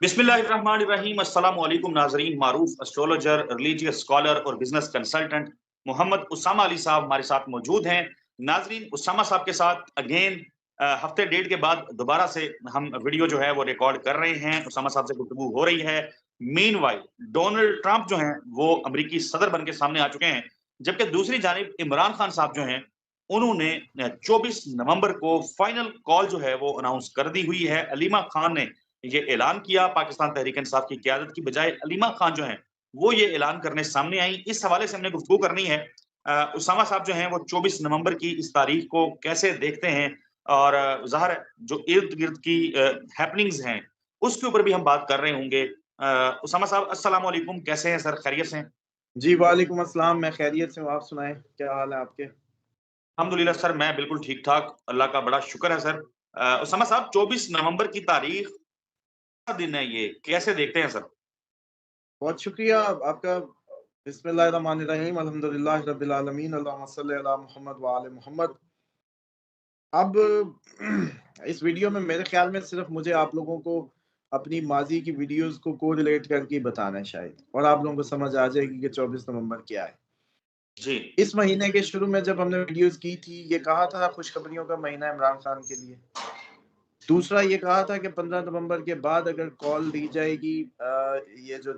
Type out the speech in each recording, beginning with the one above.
बिस्मिल्लाहिर्रहमानिर्रहीम। अस्सलाम वालेकुम नाजरीन। मारूफ एस्ट्रोलॉजर, रिलीजियस स्कॉलर और बिजनेस कंसल्टेंट मोहम्मद उसामा अली साहब हमारे साथ मौजूद हैं। नाजरीन, उसामा साहब के साथ अगेन हफ्ते डेढ़ के बाद दोबारा से हम वीडियो जो है वो रिकॉर्ड कर रहे हैं। उसामा साहब से गुफ्तगू हो रही है। मीनवाइल डोनाल्ड ट्रंप जो हैं वो अमरीकी सदर बन के सामने आ चुके हैं, जबकि दूसरी जानिब इमरान खान साहब जो हैं उन्होंने 24 नवंबर को फाइनल कॉल जो है वो अनाउंस कर दी हुई है। अलीमा खान ने ये ऐलान किया, पाकिस्तान तहरीक इंसाफ की क्यादत की बजाय अलीमा खान जो है वो ये ऐलान करने सामने आई। इस हवाले से हमने गुफ्तगू करनी है। उसामा साहब जो हैं वो 24 नवंबर की इस तारीख को कैसे देखते हैं, और ज़ाहिर है जो इर्द गिर्द की हैपनिंग्स हैं उसके ऊपर भी हम बात कर रहे होंगे। उसामा साहब अस्सलाम वालेकुम, कैसे हैं सर, खैरियत से हैं? जी, वालेकुम अस्सलाम। मैं खैरियत से हूँ, आप सुनाएँ, क्या हाल है आपके? अल्हम्दुलिल्लाह सर, मैं बिल्कुल ठीक ठाक, अल्लाह का बड़ा शुक्र है सर। उसामा साहब 24 नवंबर की तारीख का दिन है, ये कैसे देखते हैं सर? बहुत शुक्रिया आपका। बिस्मिल्लाहिर्रहमानिर्रहीम, अल्हम्दुलिल्लाहि रब्बिल आलमीन, अल्लाहुम्मा सल्लि अला मुहम्मद व आले मुहम्मद। अब इस वीडियो में मेरे ख़्याल में सिर्फ़ मुझे आप लोगों को अपनी माज़ी की वीडियोज़ को कोरिलेट करके ही बताना है शायद, और आप लोगों को समझ आ जाएगी कि 24 नवंबर क्या है। जी। इस महीने के शुरू में जब हमने वीडियोज़ की थी, ये कहा था खुशखबरियों का महीना है इमरान खान के लिए। दूसरा ये कहा था कि 15 नवंबर के बाद अगर कॉल दी जाएगी ये जो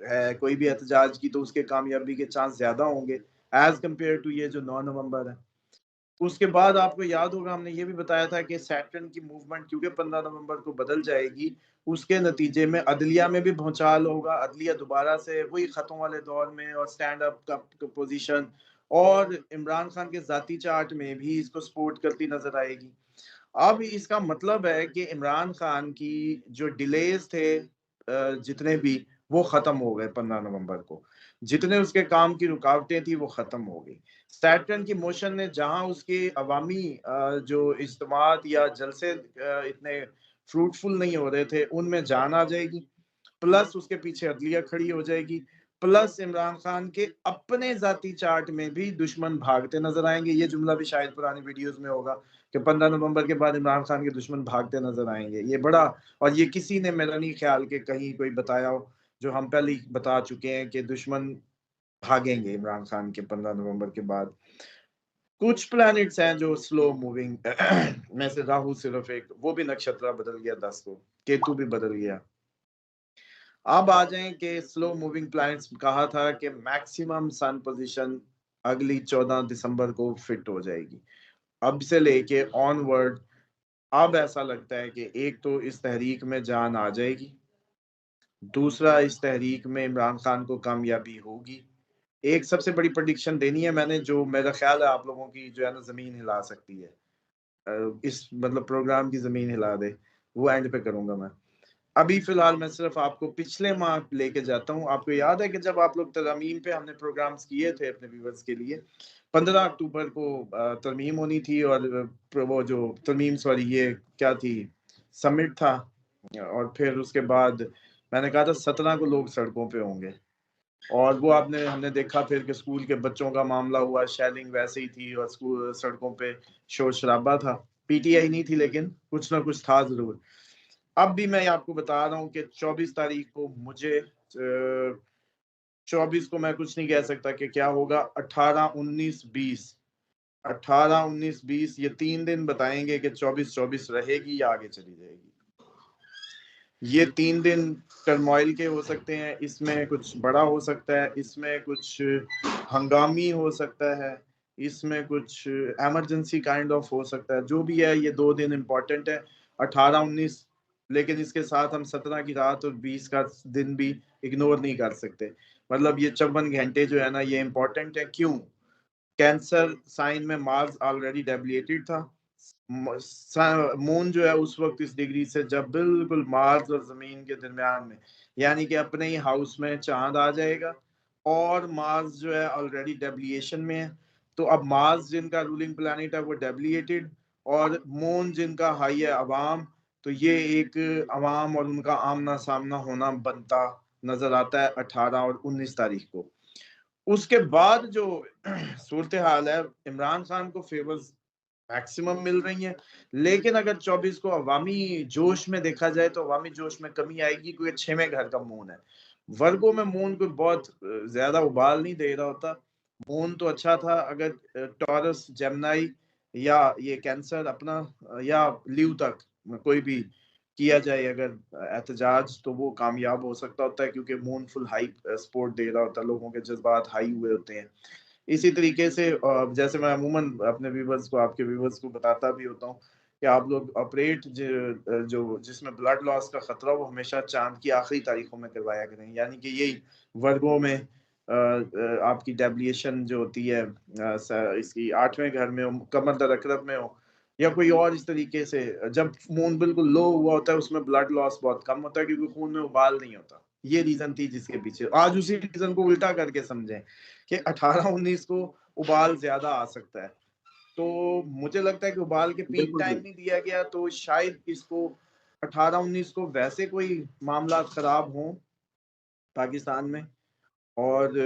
है कोई भी एहतजाज की, तो उसके कामयाबी के चांस ज़्यादा होंगे एज़ कम्पेयर टू ये जो 9 नवंबर है। उसके बाद आपको याद होगा हमने ये भी बताया था कि सैटर्न की मूवमेंट क्योंकि 15 नवंबर को बदल जाएगी, उसके नतीजे में अदलिया में भी भूचाल होगा। अदलिया दोबारा से वही खतों वाले दौर में और स्टैंड अप का पोजीशन, और इमरान खान के ज़ाती चार्ट में भी इसको सपोर्ट करती नज़र आएगी। अब इसका मतलब है कि इमरान खान की जो डिलेज़ थे जितने भी, वो ख़त्म हो गए 15 नवंबर को। जितने उसके काम की रुकावटें थी वो ख़त्म हो गई। सैटर्न की मोशन ने जहाँ उसके अवामी जो इज्तिमात या जलसे इतने फ्रूटफुल नहीं हो रहे थे, उनमें जान आ जाएगी। प्लस उसके पीछे अदलिया खड़ी हो जाएगी। प्लस इमरान खान के अपने ज़ाती चार्ट में भी दुश्मन भागते नज़र आएँगे। ये जुमला भी शायद पुरानी वीडियोज़ में होगा कि 15 नवंबर के बाद इमरान खान के दुश्मन भागते नज़र आएँगे। ये बड़ा, और ये किसी ने मेरा नहीं ख़्याल कि कहीं कोई बताया हो, जो हम पहले ही बता चुके हैं कि दुश्मन भागेंगे इमरान खान के 15 नवंबर के बाद। कुछ प्लैनेट्स हैं जो स्लो मूविंग में से राहु सिर्फ़ एक, वो भी नक्षत्र बदल गया 10 को, केतु भी बदल गया। अब आ जाएँ कि स्लो मूविंग प्लैनेट्स कहा था कि मैक्सिमम सन पोज़ीशन अगली 14 दिसंबर को फिट हो जाएगी। अब से लेके ऑनवर्ड अब ऐसा लगता है कि एक तो इस तहरीक में जान आ जाएगी, दूसरा इस तहरीक में इमरान खान को कामयाबी होगी। एक सबसे बड़ी प्रेडिक्शन देनी है मैंने, जो मेरा ख़्याल है आप लोगों की जो है ना ज़मीन हिला सकती है। इस मतलब प्रोग्राम की ज़मीन हिला दे, वो एंड पे करूँगा मैं। अभी फ़िलहाल मैं सिर्फ़ आपको पिछले माह लेके जाता हूँ। आपको याद है कि जब आप लोग तरमीम पे हमने प्रोग्राम्स किए थे अपने व्यूअर्स के लिए, 15 अक्टूबर को तरमीम होनी थी, और वो जो तरमीम सॉरी ये क्या थी, समिट था, और फिर उसके बाद मैंने कहा था 17 को लोग सड़कों पे होंगे। और वो आपने हमने देखा फिर कि स्कूल के बच्चों का मामला हुआ, शेलिंग वैसे ही थी और स्कूल सड़कों पे शोर-शराबा था। पीटीआई नहीं थी लेकिन कुछ ना कुछ था ज़रूर। अब भी मैं आपको बता रहा हूँ कि 24 तारीख को मुझे 24 को मैं कुछ नहीं कह सकता कि क्या होगा। 18, 19, 20, 18, 19, 20 ये 3 दिन बताएँगे कि 24 रहेगी या आगे चली जाएगी। ये 3 दिन टर्मॉइल के हो सकते हैं, इसमें कुछ बड़ा हो सकता है, इसमें कुछ हंगामी हो सकता है, इसमें कुछ इमरजेंसी काइंड ऑफ हो सकता है। जो भी है ये 2 दिन इम्पोर्टेंट है, 18, 19, लेकिन इसके साथ हम 17 की रात और 20 का दिन भी इग्नोर नहीं कर सकते। मतलब ये 54 घंटे जो है ना ये इम्पोर्टेंट है, क्यों? कैंसर साइन में मार्स ऑलरेडी डेबिलिएटेड था। मून जो है उस वक्त इस डिग्री से जब बिल्कुल मार्स और जमीन के दरमियान में, यानी कि अपने ही हाउस में चांद आ जाएगा, और मार्स जो है ऑलरेडी डेबिलिएशन में है। तो अब मार्स जिनका रूलिंग प्लैनेट है वो डेबिलिएटेड, और मून जिनका हाई है अवाम, तो ये एक अवाम और उनका आमना सामना होना बनता नजर आता है 18 और 19 तारीख को। उसके बाद जो सूरत हाल है इमरान खान को फेवर्स मैक्सिमम मिल रही हैं। लेकिन अगर 24 को अवामी जोश में देखा जाए तो अवामी जोश में कमी आएगी, क्योंकि 6वें घर का मून है। वर्गों में मून कोई बहुत ज्यादा उबाल नहीं दे रहा होता। मून तो अच्छा था अगर टॉरस, जेमिनी या ये कैंसर अपना या ल्यू तक कोई भी किया जाए अगर एहतजाज, तो वो कामयाब हो सकता होता है, क्योंकि मून फुल हाई सपोर्ट दे रहा होता है, लोगों के जज्बात हाई हुए होते हैं। इसी तरीके से जैसे मैं अमूमन अपने व्यूवर्स को, आपके व्यूवर्स को बताता भी होता हूँ कि आप लोग ऑपरेट जो जिसमें ब्लड लॉस का खतरा, वो हमेशा चांद की आखिरी तारीखों में करवाया करें। यानी कि यही वर्गों में आपकी डेब्लिएशन जो होती है इसकी 8वें घर में हो, कमर दर अकरब में हो, या कोई और इस तरीके से जब मून बिल्कुल लो हुआ होता है, उसमें ब्लड लॉस बहुत कम होता है, क्योंकि खून में उबाल नहीं होता। ये रीजन थी जिसके पीछे। आज उसी रीजन को उल्टा करके समझें कि 18-19 को उबाल ज्यादा आ सकता है। तो मुझे लगता है कि उबाल के पीक बिल्कुल टाइम बिल्कुल। नहीं दिया गया, तो शायद इसको 18-19 को वैसे कोई मामला खराब हो पाकिस्तान में, और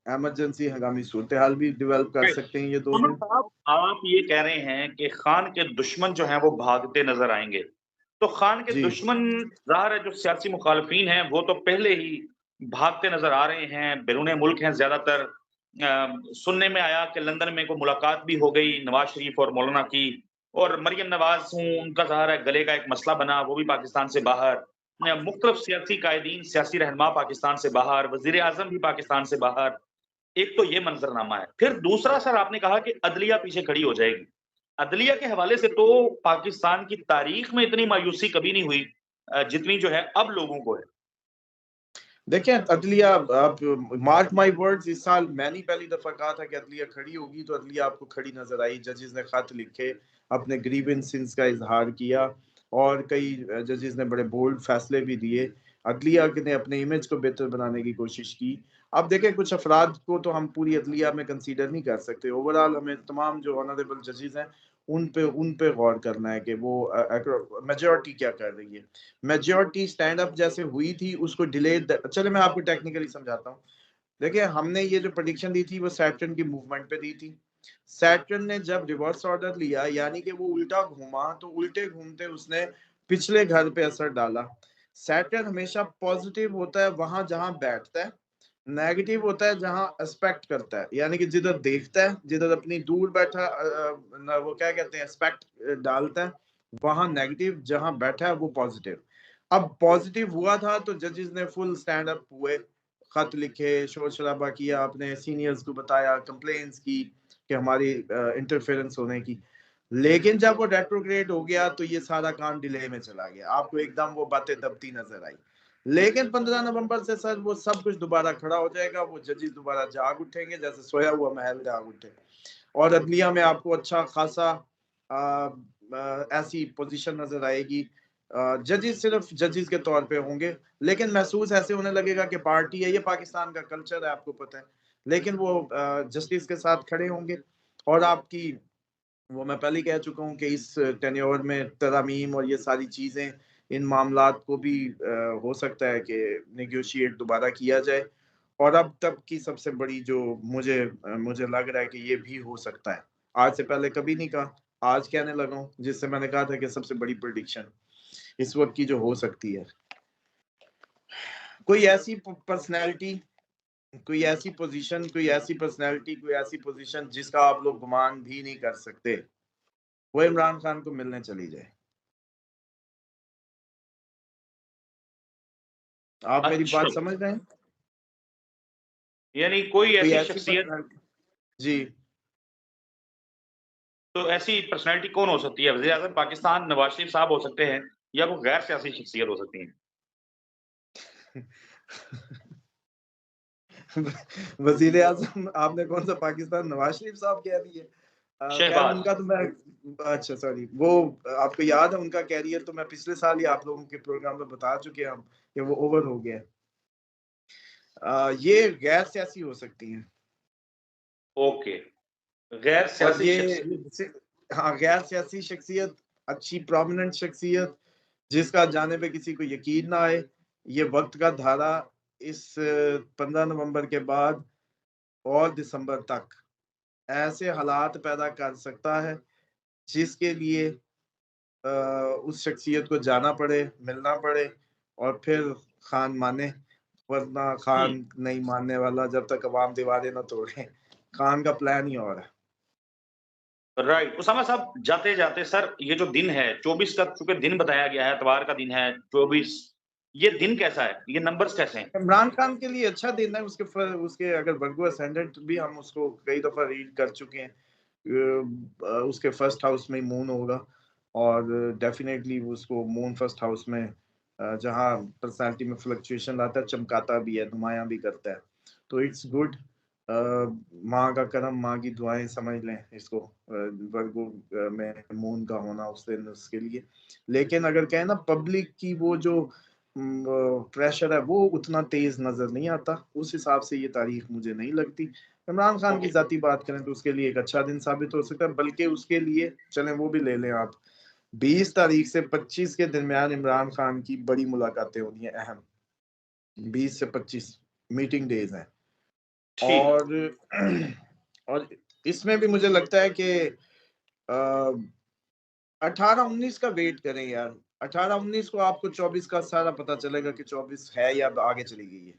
इमरजेंसी हंगामी सूरत हाल भी डेवलप कर सकते हैं ये 2 दिन। मोहम्मद साहब, आप ये कह रहे हैं कि खान के दुश्मन जो हैं वो भागते नजर आएंगे, तो खान के जी दुश्मन ज़ाहिर है जो सियासी मुखालफीन हैं वो तो पहले ही भागते नजर आ रहे हैं, बैरून मुल्क हैं ज्यादातर। सुनने में आया कि लंदन में कोई मुलाकात भी हो गई नवाज शरीफ और मौलाना की, और मरियम नवाज हूँ उनका ज़ाहिर है गले का एक मसला बना, वो भी पाकिस्तान से बाहर। मुख्तलिफ सियासी कायदीन, सियासी रहनुमा पाकिस्तान से बाहर, वजीर आजम भी पाकिस्तान से बाहर। एक तो ये मंजरनामा है। फिर दूसरा सर आपने कहा कि अदलिया पीछे खड़ी हो जाएगी। अदलिया के हवाले से तो पाकिस्तान की तारीख में इतनी मायूसी कभी नहीं हुई जितनी जो है अब लोगों को है। देखिए अदलिया, आप मार्क माय वर्ड्स, इस साल मैंने पहली दफा कहा था कि अदलिया खड़ी होगी, तो अदलिया आपको खड़ी नजर आई। जजेस ने खत लिखे, अपने ग्रीवेंसेस का इजहार किया, और कई जजेस ने बड़े बोल्ड फैसले भी दिए। अदलिया ने अपने इमेज को बेहतर बनाने की कोशिश की। अब देखें, कुछ अफराद को तो हम पूरी अदलिया में कंसीडर नहीं कर सकते। ओवरऑल हमें तमाम जो ऑनरेबल जजेस हैं उन पे गौर करना है कि वो मेजोरिटी क्या कर रही है। मेजोरिटी स्टैंड अप जैसे हुई थी, उसको डिले, चले मैं आपको टेक्निकली समझाता हूँ। देखिए, हमने ये जो प्रेडिक्शन दी थी वो सैटर्न की मूवमेंट पे दी थी। सैटर्न ने जब रिवर्स ऑर्डर लिया, यानी कि वो उल्टा घूमा, तो उल्टे घूमते उसने पिछले घर पे असर डाला। सैटर्न हमेशा पॉजिटिव होता है वहां जहां बैठता है, नेगेटिव होता है जहां एस्पेक्ट करता है, यानी कि जिधर देखता है, जिधर अपनी दूर बैठा वो क्या कहते हैं, एस्पेक्ट डालता है, वहां नेगेटिव, जहां बैठा है वो पॉजिटिव। अब पॉजिटिव हुआ था तो जजेस ने फुल स्टैंड अप हुए, खत लिखे, शोर शराबा किया, अपने सीनियर्स को बताया, कंप्लेंट्स की कि हमारी इंटरफेरेंस होने की। लेकिन जब वो रेट्रोग्रेड हो गया तो ये सारा काम डिले में चला गया, आपको एकदम वो बातें दबती नजर आई। लेकिन 15 नवंबर से सर वो सब कुछ दोबारा खड़ा हो जाएगा, वो जजेस दोबारा जाग उठेंगे जैसे सोया हुआ महल जाग उठे, और अदलिया में आपको अच्छा खासा ऐसी पोजीशन नजर आएगी। जजेस सिर्फ जजेस के तौर पे होंगे, लेकिन महसूस ऐसे होने लगेगा कि पार्टी है, ये पाकिस्तान का कल्चर है, आपको पता है। लेकिन वो जस्टिस के साथ खड़े होंगे, और आपकी, वो मैं पहले कह चुका हूँ कि इस टेन्योर में तरमीम और ये सारी चीजें, इन मामलात को भी हो सकता है कि नेगोशिएट दोबारा किया जाए। और अब तक की सबसे बड़ी जो मुझे लग रहा है कि ये भी हो सकता है, आज से पहले कभी नहीं कहा, आज कहने लगा हूँ, जिससे मैंने कहा था कि सबसे बड़ी प्रिडिक्शन इस वक्त की जो हो सकती है, कोई ऐसी पर्सनैलिटी, कोई ऐसी पोजीशन, कोई ऐसी पर्सनैलिटी, कोई ऐसी पोजीशन जिसका आप लोग गुमान भी नहीं कर सकते, वो इमरान खान को मिलने चली जाए। आप मेरी अच्छा, बात समझ रहे हैं? यानी कोई कोई ऐसी ऐसी शख्सियत, पर्सनैलिटी, जी। तो ऐसी पर्सनैलिटी कौन हो सकती है? वज़ीर आज़म पाकिस्तान नवाज शरीफ साहब हो सकते हैं, या वो गैर सियासी शख्सियत हो सकती हैं? वजीर आजम आपने कौन सा पाकिस्तान नवाज शरीफ साहब कह दिए? खैर शहबाज। उनका तो मैं, अच्छा सॉरी, वो आपको याद है उनका कैरियर तो मैं पिछले साल ही आप लोगों के प्रोग्राम में बता चुके हैं हम कि वो ओवर हो गया है। ये गैर सियासी हो सकती हैं, ओके, गैर और सियासी ये शख्सियत। हाँ, गैर सियासी शख्सियत, अच्छी प्रोमिनेंट शख्सियत, जिसका जाने पे किसी को यकीन ना आए। ये वक्त का धारा इस 15 नवंबर के बाद और दिसंबर तक ऐसे हालात पैदा कर सकता है जिसके लिए उस शख्सियत को जाना पड़े, मिलना पड़े और फिर खान माने, वरना हुँ। खान नहीं मानने वाला जब तक अवाम दीवारें ना तोड़े। खान का प्लान ही और है। राइट। उसामा साहब जाते-जाते सर ये जो दिन है 24 का चूँकि दिन बताया गया है, इतवार का दिन है 24 ये दिन कैसा है? ये नंबर्स कैसे हैं? इमरान खान के लिए अच्छा दिन है, उसके अगर वर्गो असेंडेंट भी हम उसको कई दफ़ा रीड कर चुके हैं। उसके फर्स्ट हाउस में मून होगा और डेफ़िनेटली उसको मून फर्स्ट हाउस में जहाँ पर्सनैलिटी में फ्लक्चुएशन लाता है, चमकाता भी है, नुमायाँ भी करता है। तो इट्स गुड। माँ का करम, माँ की दुआएँ समझ लें इसको, वर्गो में मून का होना उस दिन उसके लिए। लेकिन अगर कहें ना पब्लिक की वो जो प्रेशर है वो उतना तेज़ नज़र नहीं आता। उस हिसाब से ये तारीख मुझे नहीं लगती। इमरान खान की ओके। ज़ाती बात करें तो उसके लिए एक अच्छा दिन साबित हो सकता है, बल्कि उसके लिए चलें वो भी ले लें आप। 20 तारीख से 25 के दरमियान इमरान खान की बड़ी मुलाकातें होनी है अहम। 20 से 25 मीटिंग डेज़ हैं। ठीक। और और इसमें भी मुझे लगता है कि अ, 18-19 का वेट करें यार। 18-19 को आपको 24 का सारा पता चलेगा कि 24 है या आगे चली गई है।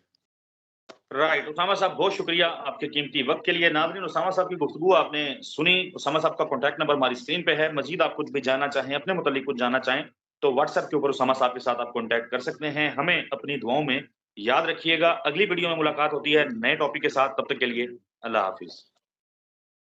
राइट, उसामा साहब बहुत शुक्रिया आपके कीमती वक़्त के लिए। नाज़रीन उसामा साहब की गुफ्तगू आपने सुनी। उसामा साहब का कॉन्टैक्ट नंबर हमारी स्क्रीन पे है। मज़ीद आप कुछ भी जानना चाहें, अपने मुतालिक कुछ जानना चाहें, तो व्हाट्सएप के ऊपर उसामा साहब के साथ आप कॉन्टैक्ट कर सकते हैं। हमें अपनी दुआओं में याद रखिएगा। अगली वीडियो में मुलाकात होती है नए टॉपिक के साथ, तब तक के लिए अल्लाह हाफ़िज़।